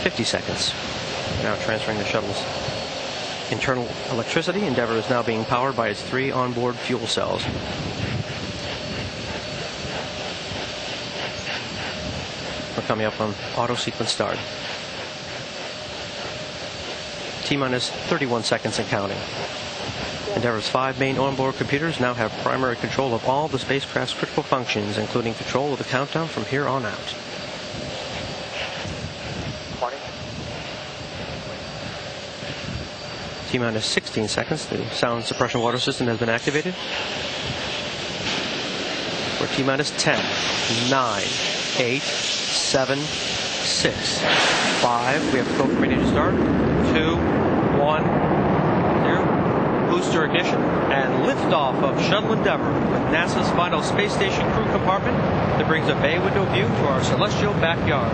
50 seconds. Now transferring the shuttle's internal electricity. Endeavour is now being powered by its 3 onboard fuel cells. We're coming up on auto sequence start. T-minus 31 seconds and counting. Endeavour's 5 main onboard computers now have primary control of all the spacecraft's critical functions, including control of the countdown from here on out. 20. T-minus 16 seconds. The sound suppression water system has been activated. We're T-minus 10, 9, 8, 7, 6, 5. We have the program ready to start. 2, 1, 0. Booster ignition and liftoff of Shuttle Endeavour with NASA's final space station crew compartment that brings a bay window view to our celestial backyard.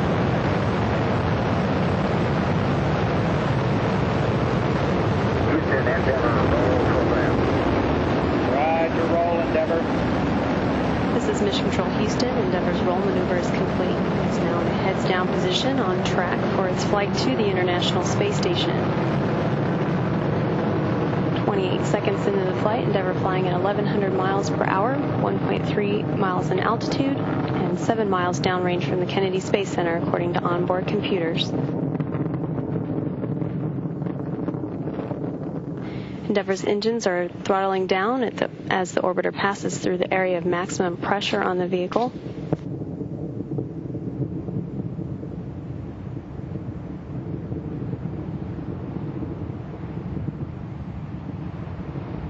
Houston, Endeavour, roll program. Roger, roll, Endeavour. This is Mission Control Houston. Endeavour's roll maneuver is complete. It's now in a heads-down position on track for its flight to the International Space Station. 28 seconds into the flight, Endeavour flying at 1,100 miles per hour, 1.3 miles in altitude, and 7 miles downrange from the Kennedy Space Center, according to onboard computers. Endeavour's engines are throttling down as the orbiter passes through the area of maximum pressure on the vehicle.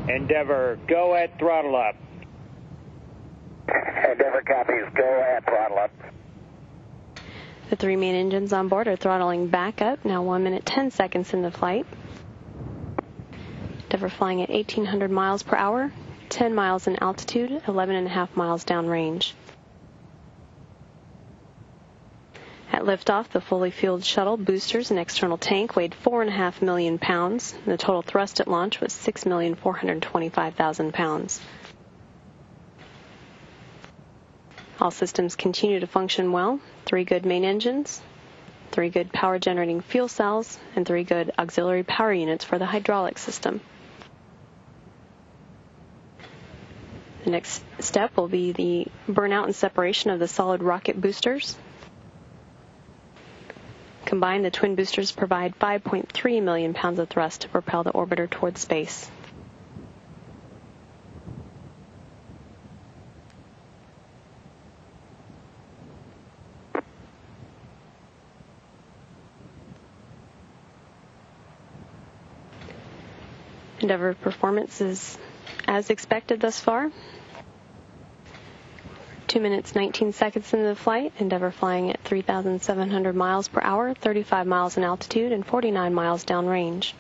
Endeavour, go at throttle up. Endeavour copies, go at throttle up. The 3 main engines on board are throttling back up, now 1 minute 10 seconds into flight. Endeavour flying at 1,800 miles per hour, 10 miles in altitude, 11.5 miles downrange. At liftoff, the fully fueled shuttle, boosters, and external tank weighed 4.5 million pounds. The total thrust at launch was 6,425,000 pounds. All systems continue to function well. 3 good main engines, 3 good power-generating fuel cells, and 3 good auxiliary power units for the hydraulic system. The next step will be the burnout and separation of the solid rocket boosters. Combined, the twin boosters provide 5.3 million pounds of thrust to propel the orbiter toward space. Endeavour performance is as expected thus far. 2 minutes, 19 seconds into the flight, Endeavour flying at 3,700 miles per hour, 35 miles in altitude, and 49 miles downrange.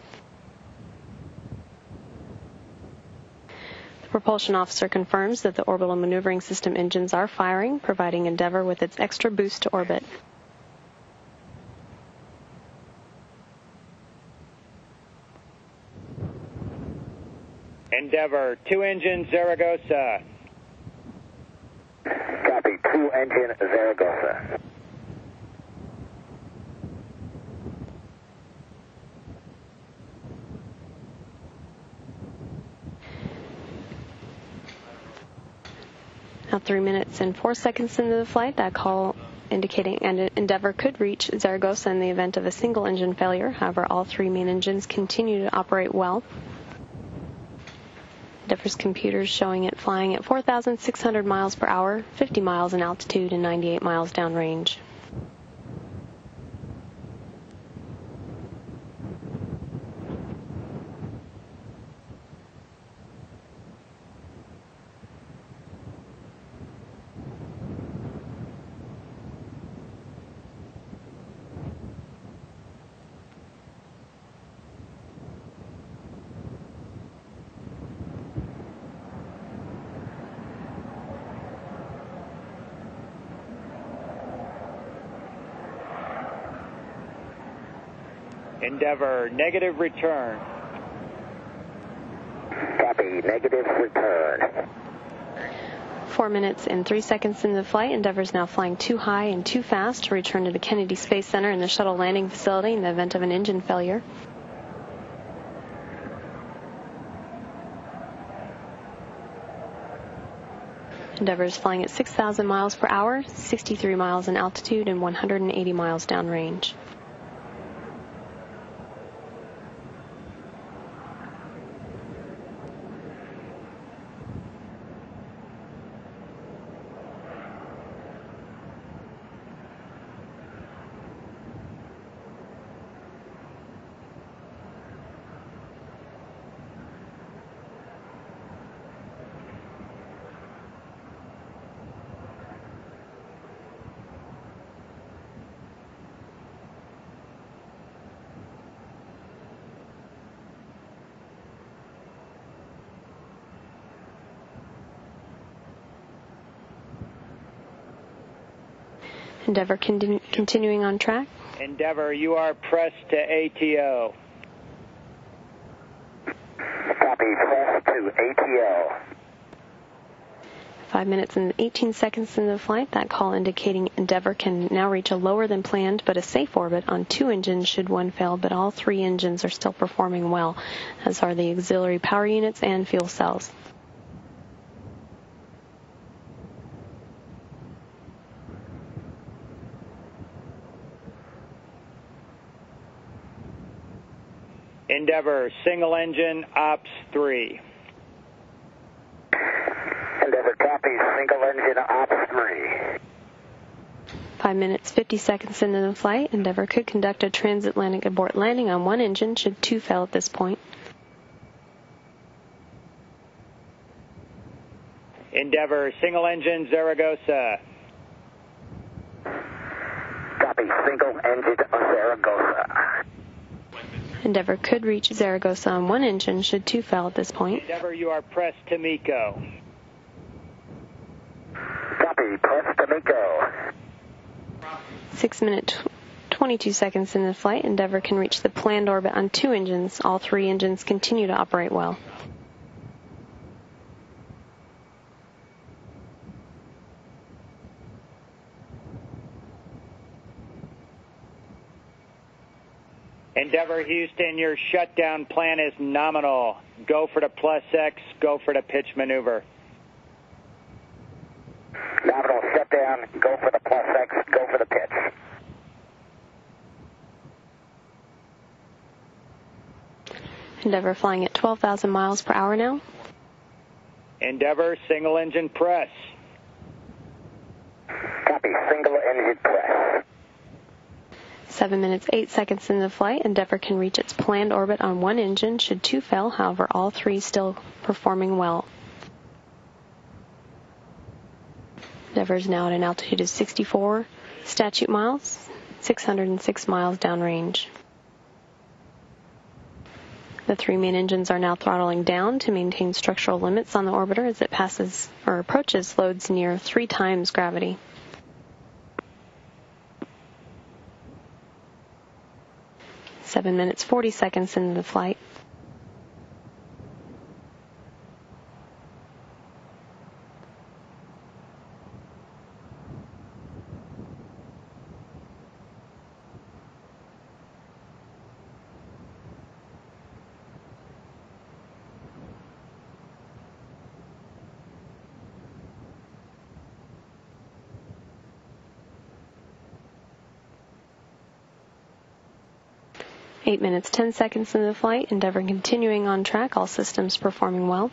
The propulsion officer confirms that the orbital maneuvering system engines are firing, providing Endeavour with its extra boost to orbit. Endeavour, 2 engine, Zaragoza. Copy, 2 engine, Zaragoza. Now 3 minutes and 4 seconds into the flight, that call indicating Endeavour could reach Zaragoza in the event of a single engine failure. However, all 3 main engines continue to operate well. Endeavour's computers showing it flying at 4,600 miles per hour, 50 miles in altitude, and 98 miles downrange. Endeavour, negative return. Copy, negative return. 4 minutes and 3 seconds into the flight. Endeavour is now flying too high and too fast to return to the Kennedy Space Center and the shuttle landing facility in the event of an engine failure. Endeavour is flying at 6,000 miles per hour, 63 miles in altitude, and 180 miles downrange. Endeavour continuing on track. Endeavour, you are pressed to ATO. Copy, press to ATO. 5 minutes and 18 seconds into the flight. That call indicating Endeavour can now reach a lower than planned but a safe orbit on 2 engines should one fail, but all 3 engines are still performing well, as are the auxiliary power units and fuel cells. Endeavour, single engine, ops 3. Endeavour copies, single engine, ops 3. 5 minutes, 50 seconds into the flight. Endeavour could conduct a transatlantic abort landing on 1 engine should 2 fail at this point. Endeavour, single engine, Zaragoza. Copy, single engine, Zaragoza. Endeavour could reach Zaragoza on 1 engine should 2 fail at this point. Endeavour, you are pressed to MECO. Copy, press to MECO. 6 minutes, 22 seconds into the flight. Endeavour can reach the planned orbit on 2 engines. All 3 engines continue to operate well. Endeavour Houston, your shutdown plan is nominal. Go for the +X, go for the pitch maneuver. Nominal shutdown, go for the +X, go for the pitch. Endeavour flying at 12,000 miles per hour now. Endeavour, single engine press. Copy, single engine press. 7 minutes, 8 seconds into the flight. Endeavour can reach its planned orbit on 1 engine should 2 fail. However, all 3 still performing well. Endeavour is now at an altitude of 64 statute miles, 606 miles downrange. The 3 main engines are now throttling down to maintain structural limits on the orbiter as it passes or approaches loads near 3 times gravity. Seven minutes, 40 seconds into the flight. Eight minutes, 10 seconds into the flight. Endeavour continuing on track. All systems performing well.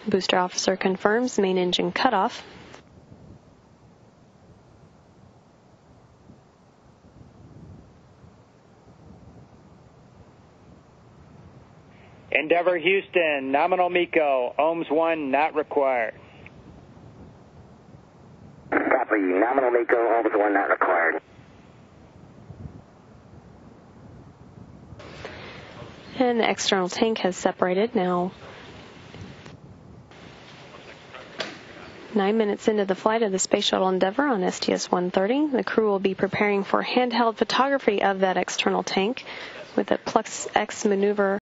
Booster officer confirms main engine cutoff. Endeavour Houston, nominal MECO, ohms 1 not required. Copy, nominal MECO, ohms 1 not required. And the external tank has separated. Now 9 minutes into the flight of the Space Shuttle Endeavour on STS-130, the crew will be preparing for handheld photography of that external tank with a +X maneuver